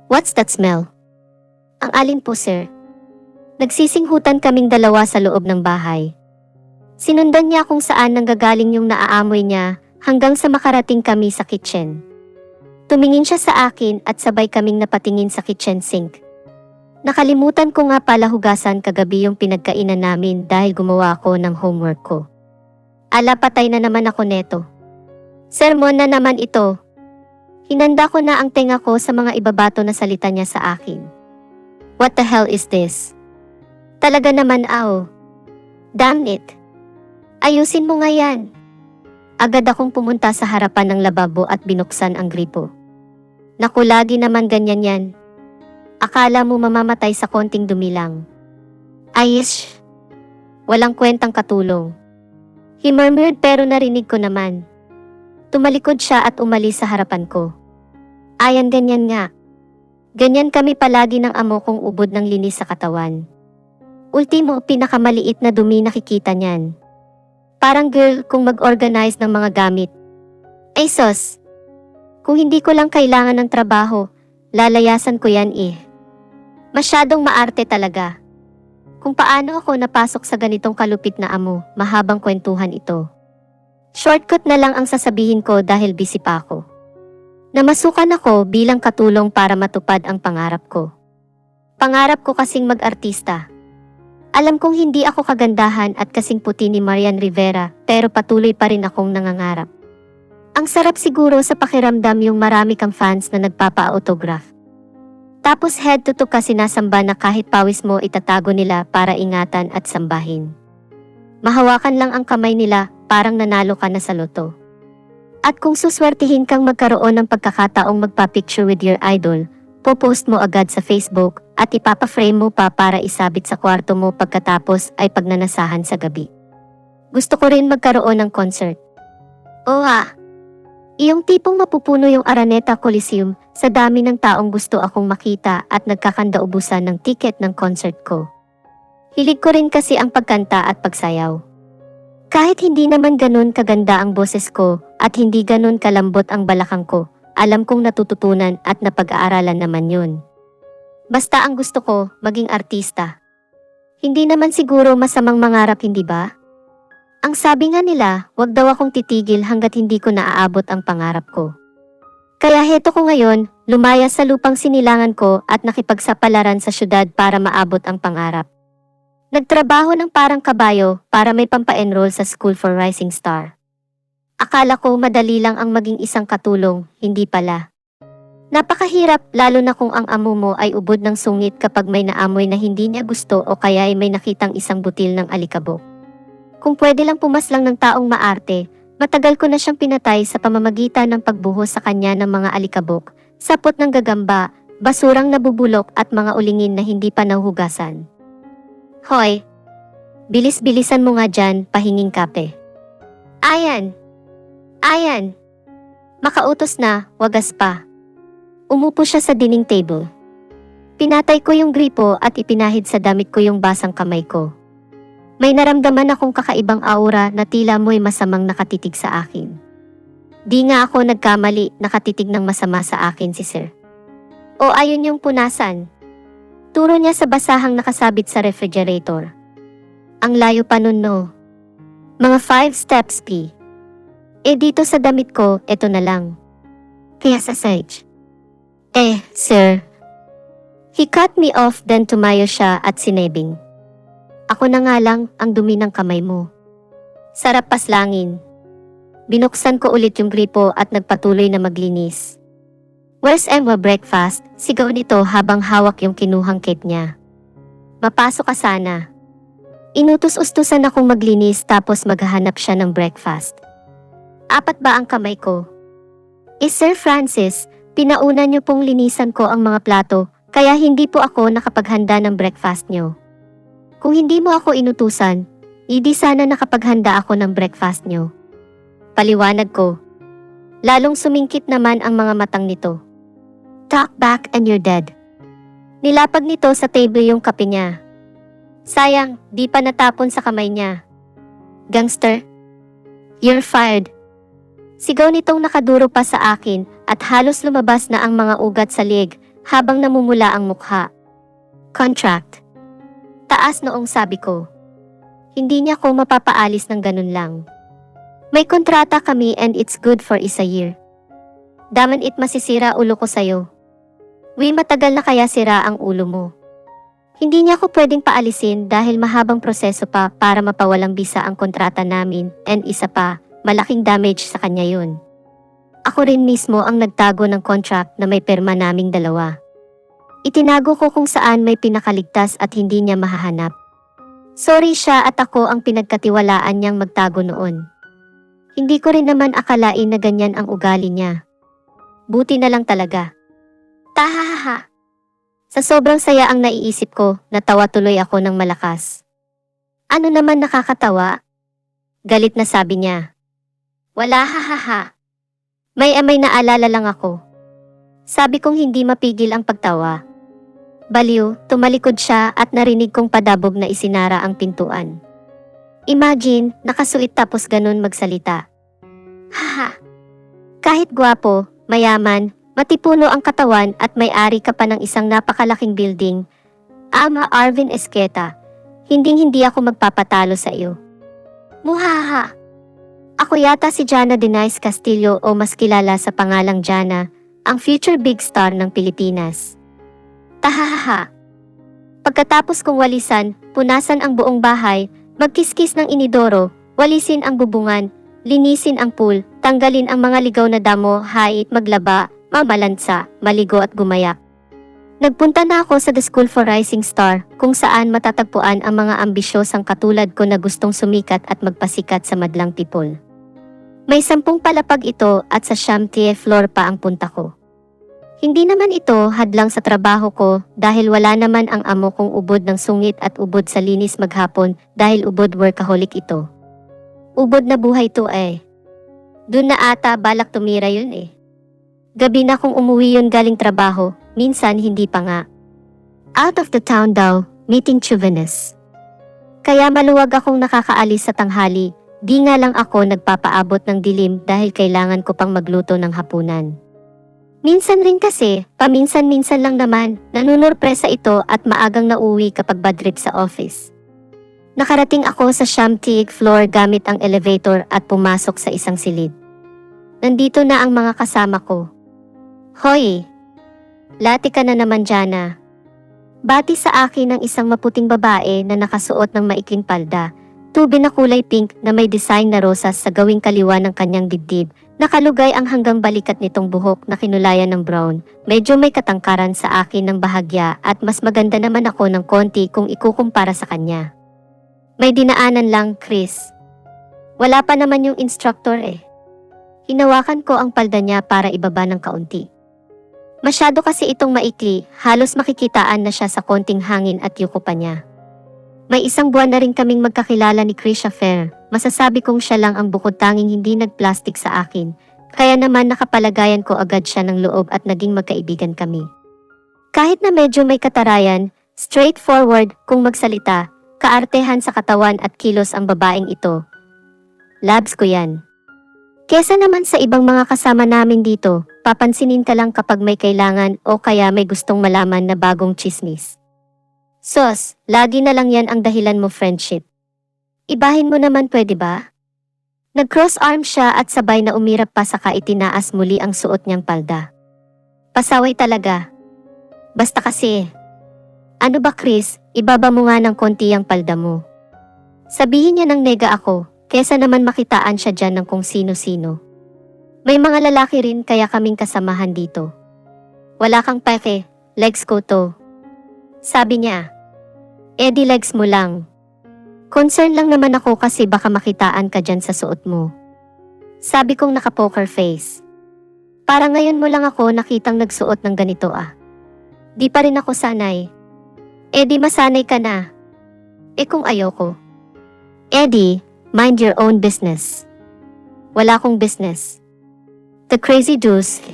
What's that smell? Ang alin po, sir? Nagsisinghutan kaming dalawa sa loob ng bahay. Sinundan niya kung saan nanggagaling yung naaamoy niya hanggang sa makarating kami sa kitchen. Tumingin siya sa akin at sabay kaming napatingin sa kitchen sink. Nakalimutan ko nga pala hugasan kagabi yung pinagkainan namin dahil gumawa ako ng homework ko. Ala, patay na naman ako neto. Sermon na naman ito. Hinanda ko na ang tenga ko sa mga ibabato na salita niya sa akin. What the hell is this? Talaga naman, aw. Damn it. Ayusin mo nga yan. Agad akong pumunta sa harapan ng lababo at binuksan ang gripo. Naku, lagi naman ganyan yan. Akala mo mamamatay sa konting dumi lang. Ayos. Walang kwentang katulong. He murmured pero narinig ko naman. Tumalikod siya at umalis sa harapan ko. Ayan, ganyan nga. Ganyan kami palagi ng amo kong ubod ng linis sa katawan. Ultimo, pinakamaliit na dumi nakikita niyan. Parang girl kung mag-organize ng mga gamit. Ay sos! Kung hindi ko lang kailangan ng trabaho, lalayasan ko yan eh. Masyadong maarte talaga. Kung paano ako napasok sa ganitong kalupit na amo, mahabang kwentuhan ito. Shortcut na lang ang sasabihin ko dahil busy pa ako. Namasukan ako bilang katulong para matupad ang pangarap ko. Pangarap ko kasing mag-artista. Alam kong hindi ako kagandahan at kasing puti ni Marian Rivera pero patuloy pa rin akong nangangarap. Ang sarap siguro sa pakiramdam yung marami kang fans na nagpapa-autograph. Tapos head to toe ka sinasamba na kahit pawis mo itatago nila para ingatan at sambahin. Mahawakan lang ang kamay nila, parang nanalo ka na sa loto. At kung suswertihin kang magkaroon ng pagkakataong magpa-picture with your idol, popost mo agad sa Facebook at ipapa-frame mo pa para isabit sa kwarto mo pagkatapos ay pagnanasahan sa gabi. Gusto ko rin magkaroon ng concert. Iyong tipong mapupuno yung Araneta Coliseum sa dami ng taong gusto akong makita at nagkakandaubusan ng ticket ng concert ko. Hilig ko rin kasi ang pagkanta at pagsayaw. Kahit hindi naman ganun kaganda ang boses ko at hindi ganun kalambot ang balakang ko, alam kong natututunan at napag-aaralan naman yun. Basta ang gusto ko, maging artista. Hindi naman siguro masamang mangarap, hindi ba? Ang sabi nga nila, wag daw akong titigil hanggat hindi ko naaabot ang pangarap ko. Kaya heto ko ngayon, lumaya sa lupang sinilangan ko at nakipagsapalaran sa syudad para maabot ang pangarap. Nagtrabaho ng parang kabayo para may pampa-enroll sa School for Rising Star. Akala ko madali lang ang maging isang katulong, hindi pala. Napakahirap lalo na kung ang amo mo ay ubod ng sungit kapag may naamoy na hindi niya gusto o kaya ay may nakitang isang butil ng alikabok. Kung pwede lang pumaslang ng taong maarte, matagal ko na siyang pinatay sa pamamagitan ng pagbuhos sa kanya ng mga alikabok, sapot ng gagamba, basurang nabubulok at mga ulingin na hindi pa nahuhugasan. Hoy, bilis-bilisan mo nga dyan, pahinging kape. Ayan! Makautos na, wagas pa. Umupo siya sa dining table. Pinatay ko yung gripo at ipinahid sa damit ko yung basang kamay ko. May naramdaman akong kakaibang aura na tila mo'y masamang nakatitig sa akin. Di nga ako nagkamali, nakatitig ng masama sa akin si Sir. O ayun yung punasan. Turo niya sa basahang nakasabit sa refrigerator. Ang layo pa nun, no? Mga 5 steps, P. Dito sa damit ko, eto na lang. Kaya sa sage. Sir. He cut me off then tumayo siya at sinabing. Ako na nga lang ang dumi ng kamay mo. Sarap paslangin. Binuksan ko ulit yung gripo at nagpatuloy na maglinis. Where's Emma breakfast? Sigaw nito habang hawak yung kinuhang cake niya. Mapasok ka sana. Inutos-ustusan akong maglinis tapos maghahanap siya ng breakfast. 4 ba ang kamay ko? Sir Francis, pinauna niyo pong linisan ko ang mga plato, kaya hindi po ako nakapaghanda ng breakfast niyo. Kung hindi mo ako inutusan, hindi sana nakapaghanda ako ng breakfast niyo. Paliwanag ko. Lalong sumingkit naman ang mga matang nito. Talk back and you're dead. Nilapag nito sa table yung kape niya. Sayang, di pa natapon sa kamay niya. Gangster? You're fired. Sigaw nitong nakaduro pa sa akin at halos lumabas na ang mga ugat sa leg habang namumula ang mukha. Contract. Taas noong sabi ko. Hindi niya ko mapapaalis ng ganun lang. May kontrata kami and it's good for isa year. Daman it masisira ulo ko sa'yo. Matagal na kaya sira ang ulo mo. Hindi niya ko pwedeng paalisin dahil mahabang proseso pa para mapawalang bisa ang kontrata namin and isa pa, malaking damage sa kanya yun. Ako rin mismo ang nagtago ng contract na may perma naming dalawa. Itinago ko kung saan may pinakaligtas at hindi niya mahahanap. Sorry siya at ako ang pinagkatiwalaan niyang magtago noon. Hindi ko rin naman akalain na ganyan ang ugali niya. Buti na lang talaga. Tahahaha. Sa sobrang saya ang naiisip ko, natawa tuloy ako ng malakas. Ano naman nakakatawa? Galit na sabi niya. Wala hahaha. May naalala lang ako. Sabi kong hindi mapigil ang pagtawa. Baliw, tumalikod siya at narinig kong padabog na isinara ang pintuan. Imagine, nakasuit tapos ganun magsalita. Haha. Kahit gwapo, mayaman, matipuno ang katawan at may-ari ka pa ng isang napakalaking building. Ama Arvin Esqueta, hindi ako magpapatalo sa iyo. Muhaha. Ako yata si Jana Denise Castillo o mas kilala sa pangalang Jana, ang future big star ng Pilipinas. Tahahaha. Pagkatapos kong walisan, punasan ang buong bahay, magkiskis ng inidoro, walisin ang bubungan, linisin ang pool, tanggalin ang mga ligaw na damo, hait, maglaba, mamalansa, maligo at gumayak. Nagpunta na ako sa The School for Rising Star kung saan matatagpuan ang mga ambisyosang katulad ko na gustong sumikat at magpasikat sa madlang people. May 10 palapag ito at sa Shamtie floor pa ang punta ko. Hindi naman ito hadlang sa trabaho ko dahil wala naman ang amo kong ubod ng sungit at ubod sa linis maghapon dahil ubod workaholic ito. Ubod na buhay to eh. Doon na ata balak tumira yun eh. Gabi na kung umuwi yun galing trabaho, minsan hindi pa nga. Out of the town daw, meeting Chuvenes. Kaya maluwag akong nakakaalis sa tanghali, di nga lang ako nagpapaabot ng dilim dahil kailangan ko pang magluto ng hapunan. Minsan rin kasi, paminsan-minsan lang naman, nanunurpresa ito at maagang nauwi kapag bad trip sa office. Nakarating ako sa Shamtie floor gamit ang elevator at pumasok sa isang silid. Nandito na ang mga kasama ko. Hoy! Lati ka na naman, Jana. Bati sa akin ng isang maputing babae na nakasuot ng maikling palda, tube na kulay pink na may design na rosas sa gawing kaliwa ng kanyang dibdib, nakalugay ang hanggang balikat nitong buhok na kinulayan ng brown, medyo may katangkaran sa akin ng bahagya at mas maganda naman ako ng konti kung ikukumpara sa kanya. May dinaanan lang, Chris. Wala pa naman yung instructor eh. Hinawakan ko ang palda niya para ibaba ng kaunti. Masyado kasi itong maikli, halos makikitaan na siya sa konting hangin at yuko pa niya. May 1 buwan na rin kaming magkakilala ni Krisha Fair, masasabi kong siya lang ang bukod tanging hindi nagplastik sa akin, kaya naman nakapalagayan ko agad siya ng loob at naging magkaibigan kami. Kahit na medyo may katarayan, straightforward kung magsalita, kaartehan sa katawan at kilos ang babaeng ito. Labs ko yan. Kesa naman sa ibang mga kasama namin dito, papansinin ka lang kapag may kailangan o kaya may gustong malaman na bagong chismis. Sos, lagi na lang yan ang dahilan mo friendship. Ibahin mo naman pwede ba? Nag-cross arm siya at sabay na umirap pa saka itinaas muli ang suot niyang palda. Pasaway talaga. Basta kasi. Ano ba Chris, ibaba mo nga ng konti ang palda mo. Sabihin niya ng nega ako, kesa naman makitaan siya dyan ng kung sino-sino. May mga lalaki rin kaya kaming kasamahan dito. Wala kang peke, legs ko to. Sabi niya. Di legs mo lang. Concern lang naman ako kasi baka makitaan ka dyan sa suot mo. Sabi kong naka-poker face. Para ngayon mo lang ako nakitang nagsuot ng ganito ah. Di pa rin ako sanay. Di masanay ka na. Kung ayoko. Eddie, mind your own business. Wala akong business. The crazy deuce.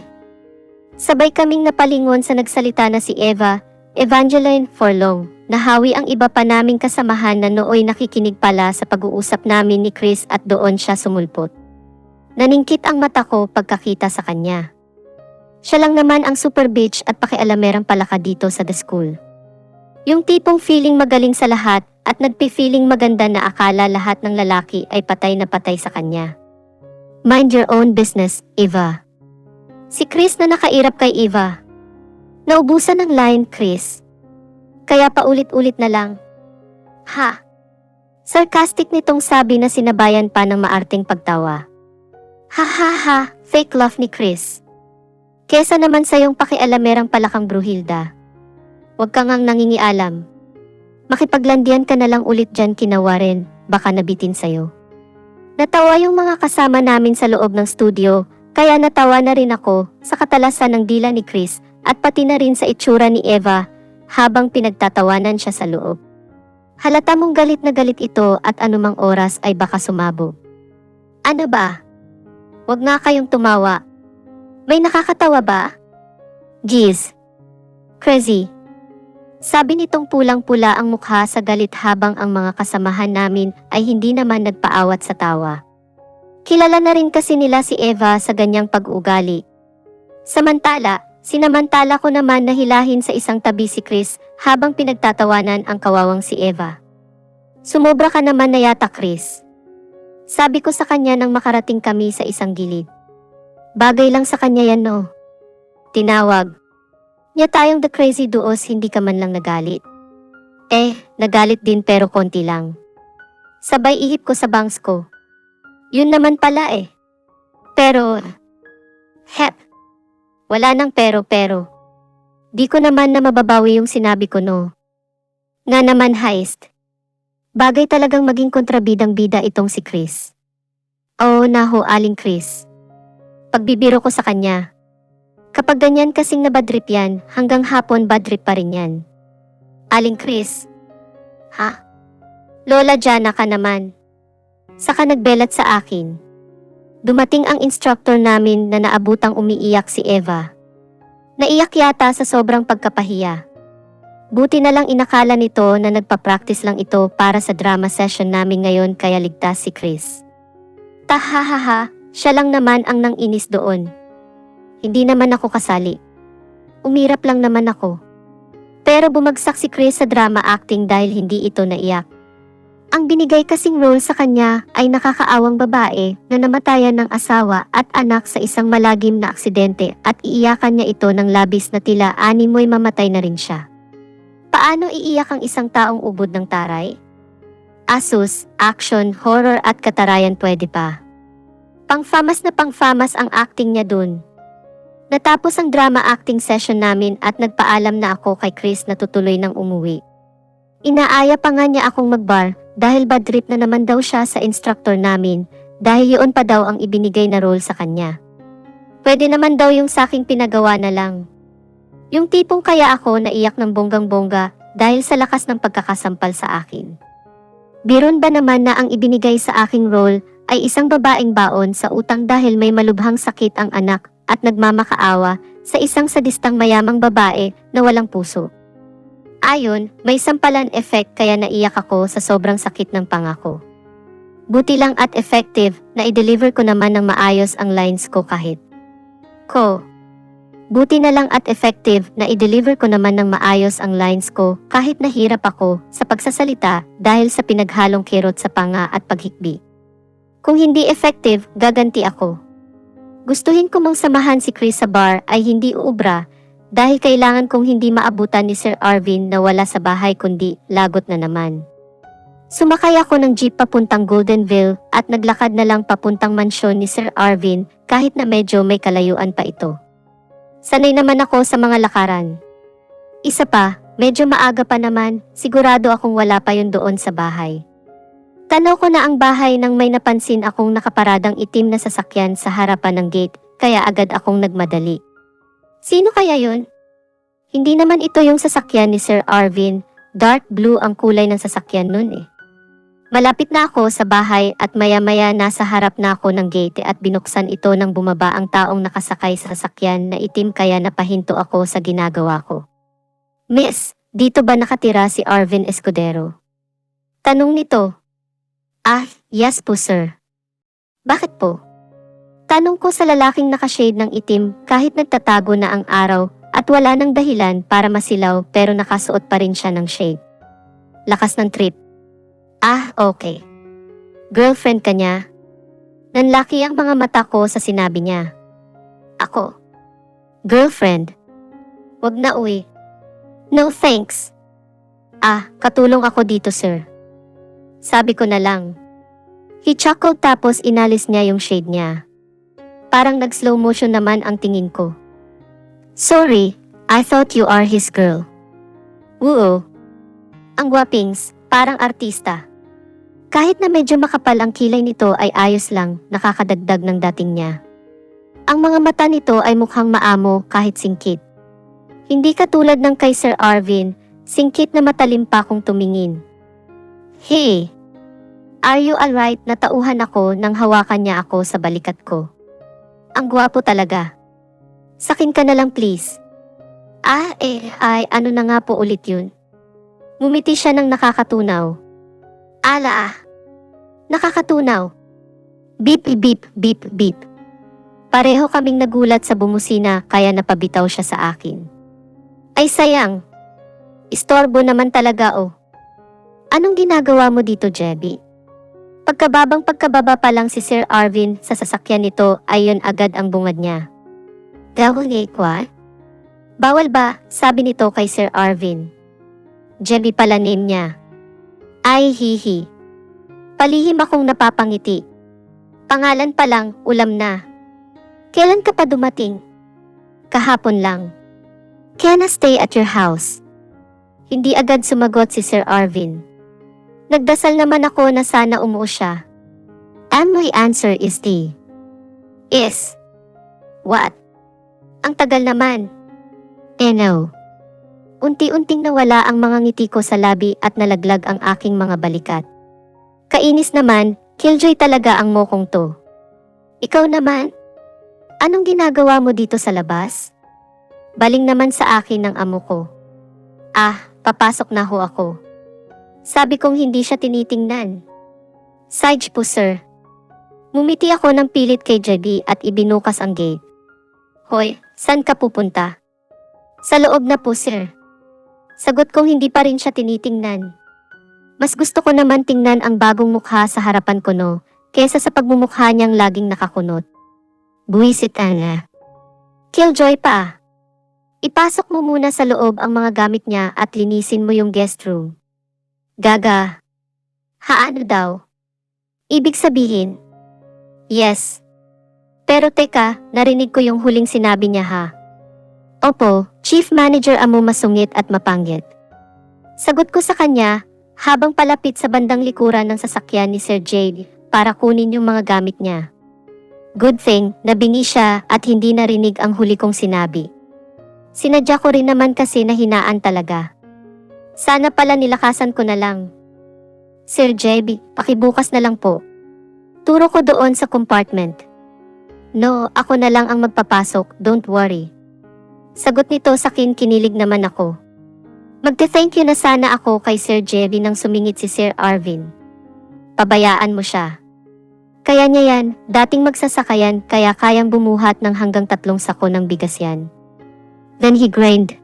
Sabay kaming napalingon sa nagsalita na si Evangeline Forlong. Nahawi ang iba pa naming kasamahan na nooy nakikinig pala sa pag-uusap namin ni Chris at doon siya sumulpot. Naningkit ang mata ko pagkakita sa kanya. Siya lang naman ang super bitch at pakialamerang palaka dito sa the school. Yung tipong feeling magaling sa lahat at nagpi-feeling maganda na akala lahat ng lalaki ay patay na patay sa kanya. Mind your own business, Eva. Si Chris na nakairap kay Eva. Naubusan ng line, Chris. Kaya paulit-ulit na lang. Ha? Sarcastic nitong sabi na sinabayan pa ng maarting pagtawa. Ha ha ha, fake love ni Chris. Kesa naman sa yung pakialamerang palakang Bruhilda. Huwag ka ngang nangingialam. Makipaglandian ka na lang ulit dyan kinawarin, baka nabitin sa'yo. Natawa yung mga kasama namin sa loob ng studio, kaya natawa na rin ako sa katalasan ng dila ni Chris at pati na rin sa itsura ni Eva habang pinagtatawanan siya sa loob. Halata mong galit na galit ito at anumang oras ay baka sumabog. Ano ba? Huwag nga kayong tumawa. May nakakatawa ba? Jeez. Crazy. Sabi nitong pulang-pula ang mukha sa galit habang ang mga kasamahan namin ay hindi naman nagpaawat sa tawa. Kilala na rin kasi nila si Eva sa ganyang pag-ugali. Sinamantala ko naman na hilahin sa isang tabi si Chris habang pinagtatawanan ang kawawang si Eva. Sumobra ka naman na yata, Chris. Sabi ko sa kanya nang makarating kami sa isang gilid. Bagay lang sa kanya yan, no? Tinawag. Niya tayong the crazy duos, hindi ka man lang nagalit. Nagalit din pero konti lang. Sabay ihip ko sa bangs ko. Yun naman pala eh. Pero, wala nang pero. Di ko naman na mababawi yung sinabi ko, no? Nga naman, heist. Bagay talagang maging kontrabidang-bida itong si Chris. Oo, naho, aling Chris. Pagbibiro ko sa kanya. Kapag ganyan kasing nabadrip yan, hanggang hapon badrip pa rin yan. Aling Chris. Ha? Lola Jana ka naman. Saka nagbelat sa akin. Dumating ang instructor namin na naabutang umiiyak si Eva. Naiyak yata sa sobrang pagkapahiya. Buti na lang inakala nito na nagpa-practice lang ito para sa drama session namin ngayon kaya ligtas si Chris. Tahahaha, siya lang naman ang nang-inis doon. Hindi naman ako kasali. Umirap lang naman ako. Pero bumagsak si Chris sa drama acting dahil hindi ito naiyak. Ang binigay kasing role sa kanya ay nakakaawang babae na namatayan ng asawa at anak sa isang malagim na aksidente at iiyakan niya ito ng labis na tila animoy mamatay na rin siya. Paano iiyak ang isang taong ubod ng taray? Asus, action, horror at katarayan pwede pa. Pang-famas na pang-famas ang acting niya dun. Natapos ang drama acting session namin at nagpaalam na ako kay Chris na tutuloy nang umuwi. Inaaya pa nga niya akong mag-bar dahil bad trip na naman daw siya sa instructor namin dahil yun pa daw ang ibinigay na role sa kanya. Pwede naman daw yung saking pinagawa na lang. Yung tipong kaya ako naiyak ng bonggang-bongga dahil sa lakas ng pagkakasampal sa akin. Biron ba naman na ang ibinigay sa aking role ay isang babaeng baon sa utang dahil may malubhang sakit ang anak at nagmamakaawa sa isang sadistang mayamang babae na walang puso. Ayon, may sampalan effect kaya naiyak ako sa sobrang sakit ng pangako. Buti lang at effective na i-deliver ko naman ng maayos ang lines ko kahit. Buti na lang at effective na i-deliver ko naman ng maayos ang lines ko kahit nahirap ako sa pagsasalita dahil sa pinaghalong kirot sa panga at paghikbi. Kung hindi effective, gaganti ako. Gustuhin ko mang samahan si Chris sa bar ay hindi uubra dahil kailangan kong hindi maabutan ni Sir Arvin na wala sa bahay kundi lagot na naman. Sumakay ako ng jeep papuntang Goldenville at naglakad na lang papuntang mansyon ni Sir Arvin kahit na medyo may kalayuan pa ito. Sanay naman ako sa mga lakaran. Isa pa, medyo maaga pa naman, sigurado akong wala pa yun doon sa bahay. Tanaw ko na ang bahay nang may napansin akong nakaparadang itim na sasakyan sa harapan ng gate, kaya agad akong nagmadali. Sino kaya yun? Hindi naman ito yung sasakyan ni Sir Arvin, dark blue ang kulay ng sasakyan nun eh. Malapit na ako sa bahay at maya-maya nasa harap na ako ng gate at binuksan ito nang bumaba ang taong nakasakay sa sasakyan na itim kaya napahinto ako sa ginagawa ko. Miss, dito ba nakatira si Arvin Escudero? Tanong nito. Yes po sir. Bakit po? Tanong ko sa lalaking nakashade ng itim kahit nagtatago na ang araw at wala nang dahilan para masilaw pero nakasuot pa rin siya ng shade. Lakas ng trip. Ah, okay. Girlfriend ka niya? Nanlaki ang mga mata ko sa sinabi niya. Ako. Girlfriend? Wag na uwi. No thanks. Ah, katulong ako dito sir. Sabi ko na lang. He chuckled tapos inalis niya yung shade niya. Parang nag-slow motion naman ang tingin ko. Sorry, I thought you are his girl. Oo. Ang gwapings, parang artista. Kahit na medyo makapal ang kilay nito ay ayos lang, nakakadagdag ng dating niya. Ang mga mata nito ay mukhang maamo kahit singkit. Hindi katulad ng kay Sir Arvin, singkit na matalim pa kung tumingin. Hey! Are you alright? Natauhan ako nang hawakan niya ako sa balikat ko. Ang gwapo talaga. Sakin ka na lang please. Ano na nga po ulit yun? Ngumiti siya ng nakakatunaw. Ala. Nakakatunaw. Beep beep beep beep. Pareho kaming nagulat sa bumusina kaya napabitaw siya sa akin. Ay sayang. Istorbo naman talaga oh. Anong ginagawa mo dito, Jebby? Pagkababa pa lang si Sir Arvin sa sasakyan nito ay yun agad ang bungad niya. Dawal kwa? Bawal ba? Sabi nito kay Sir Arvin. Jebby pala name niya. Ay hihi. Palihim akong napapangiti. Pangalan pa lang, ulam na. Kailan ka pa dumating? Kahapon lang. Can I stay at your house? Hindi agad sumagot si Sir Arvin. Nagdasal naman ako na sana umuo siya. And my answer is D. Is. What? Ang tagal naman. No. Unti-unting nawala ang mga ngiti ko sa labi at nalaglag ang aking mga balikat. Kainis naman, killjoy talaga ang mokong to. Ikaw naman? Anong ginagawa mo dito sa labas? Baling naman sa akin ng amo ko. Papasok na ho ako. Sabi kong hindi siya tinitingnan. Sage po sir. Mumiti ako ng pilit kay Jebby at ibinukas ang gate. Hoy, saan ka pupunta? Sa loob na po sir. Sagot kong hindi pa rin siya tinitingnan. Mas gusto ko naman tingnan ang bagong mukha sa harapan ko no, kesa sa pagmumukha niyang laging nakakunot. Buwisit nga. Killjoy pa. Ipasok mo muna sa loob ang mga gamit niya at linisin mo yung guest room. Gaga. Haano daw? Ibig sabihin? Yes. Pero teka, narinig ko yung huling sinabi niya ha. Opo, Chief Manager amo masungit at mapanggit. Sagot ko sa kanya, habang palapit sa bandang likuran ng sasakyan ni Sir Jade para kunin yung mga gamit niya. Good thing, nabingi siya at hindi narinig ang huli kong sinabi. Sinadya ko rin naman kasi nahinaan talaga. Sana pala nilakasan ko na lang. Sir Jebby, pakibukas na lang po. Turo ko doon sa compartment. No, ako na lang ang magpapasok, don't worry. Sagot nito sa akin, kinilig naman ako. Magte-thank you na sana ako kay Sir Jebby nang sumingit si Sir Arvin. Pabayaan mo siya. Kaya niya yan, dating magsasakayan kaya kayang bumuhat ng hanggang 3 sako ng bigas yan. Then he grinned.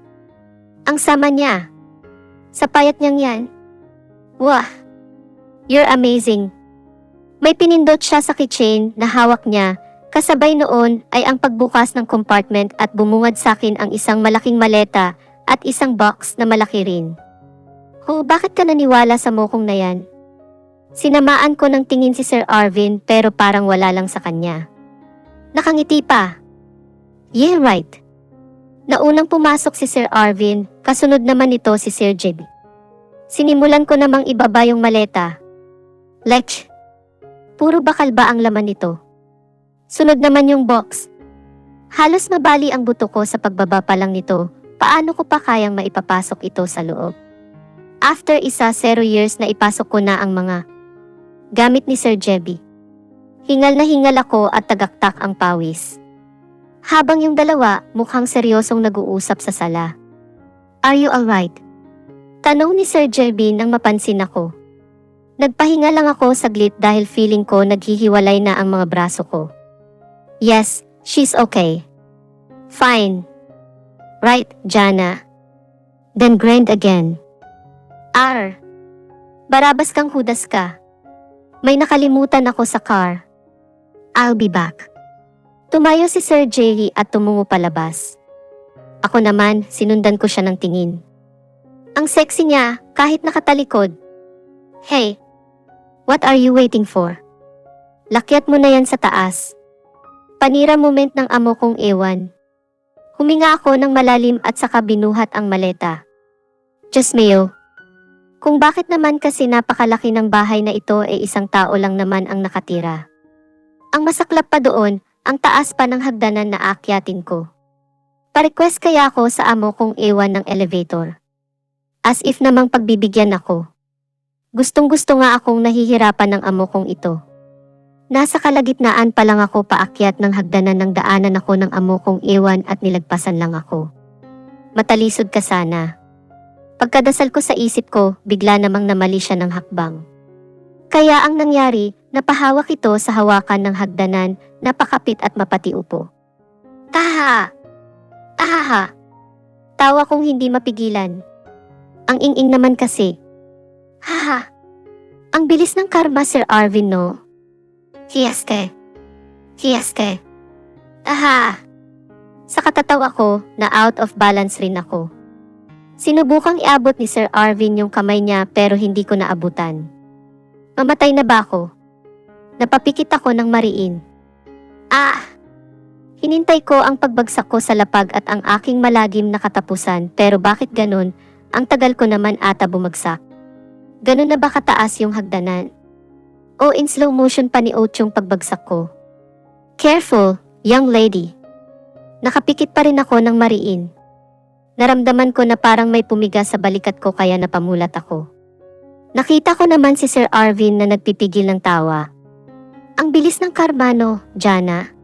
Ang sama niya. Sa payat niyang yan. Wah! You're amazing. May pinindot siya sa keychain na hawak niya, kasabay noon ay ang pagbukas ng compartment at bumungad sa akin ang isang malaking maleta at isang box na malaki rin. Bakit ka naniwala sa mokong na yan? Sinamaan ko ng tingin si Sir Arvin pero parang wala lang sa kanya. Nakangiti pa. Yeah, right. Naunang pumasok si Sir Arvin, kasunod naman nito si Sir Jebby. Sinimulan ko namang ibaba yung maleta. Lech. Puro bakal ba ang laman nito? Sunod naman yung box. Halos mabali ang buto ko sa pagbaba pa lang nito, paano ko pa kayang maipapasok ito sa loob? After 0 years na ipasok ko na ang mga gamit ni Sir Jebby. Hingal na hingal ako at tagaktak ang pawis. Habang yung dalawa mukhang seryosong nag-uusap sa sala. Are you alright? Tanong ni Sir Jebby nang mapansin ako. Nagpahinga lang ako saglit dahil feeling ko naghihiwalay na ang mga braso ko. Yes, she's okay. Fine. Right, Jana. Then grind again. Barabas kang hudas ka. May nakalimutan ako sa car. I'll be back. Tumayo si Sir Jerry at tumungo palabas. Ako naman, sinundan ko siya ng tingin. Ang sexy niya, kahit nakatalikod. Hey, what are you waiting for? Lakyat mo na yan sa taas. Panira moment ng amo kong ewan. Huminga ako ng malalim at saka binuhat ang maleta. Diyos mio. Kung bakit naman kasi napakalaki ng bahay na ito isang tao lang naman ang nakatira. Ang masaklap pa doon, ang taas pa ng hagdanan na aakyatin ko. Pa-request kaya ako sa amo kong ewan ng elevator. As if namang pagbibigyan ako. Gustong-gusto nga akong nahihirapan ng amo kong ito. Nasa kalagitnaan pa lang ako paakyat ng hagdanan ng daanan ako ng amo kong ewan at nilagpasan lang ako. Matalisod ka sana. Pagkadasal ko sa isip ko, bigla namang namali siya ng hakbang. Kaya ang nangyari, napahawak ito sa hawakan ng hagdanan, napakapit at mapatiupo. Taha! Ahaha! Tawa kong hindi mapigilan. Ang ing-ing naman kasi. Haha! Ang bilis ng karma, Sir Arvin, no? Kiyaske. Aha! Sa katatawa ko, na out of balance rin ako. Sinubukang iabot ni Sir Arvin yung kamay niya pero hindi ko naabutan. Mamatay na ba ako? Napapikit ako ng mariin. Hinintay ko ang pagbagsak ko sa lapag at ang aking malagim na katapusan pero bakit ganun? Ang tagal ko naman ata bumagsak. Ganun na ba kataas yung hagdanan? O in slow motion pa ni Oat yung pagbagsak ko. Careful, young lady. Nakapikit pa rin ako ng mariin. Naramdaman ko na parang may pumiga sa balikat ko kaya napamulat ako. Nakita ko naman si Sir Arvin na nagpipigil ng tawa. Ang bilis ng karmano, Jana.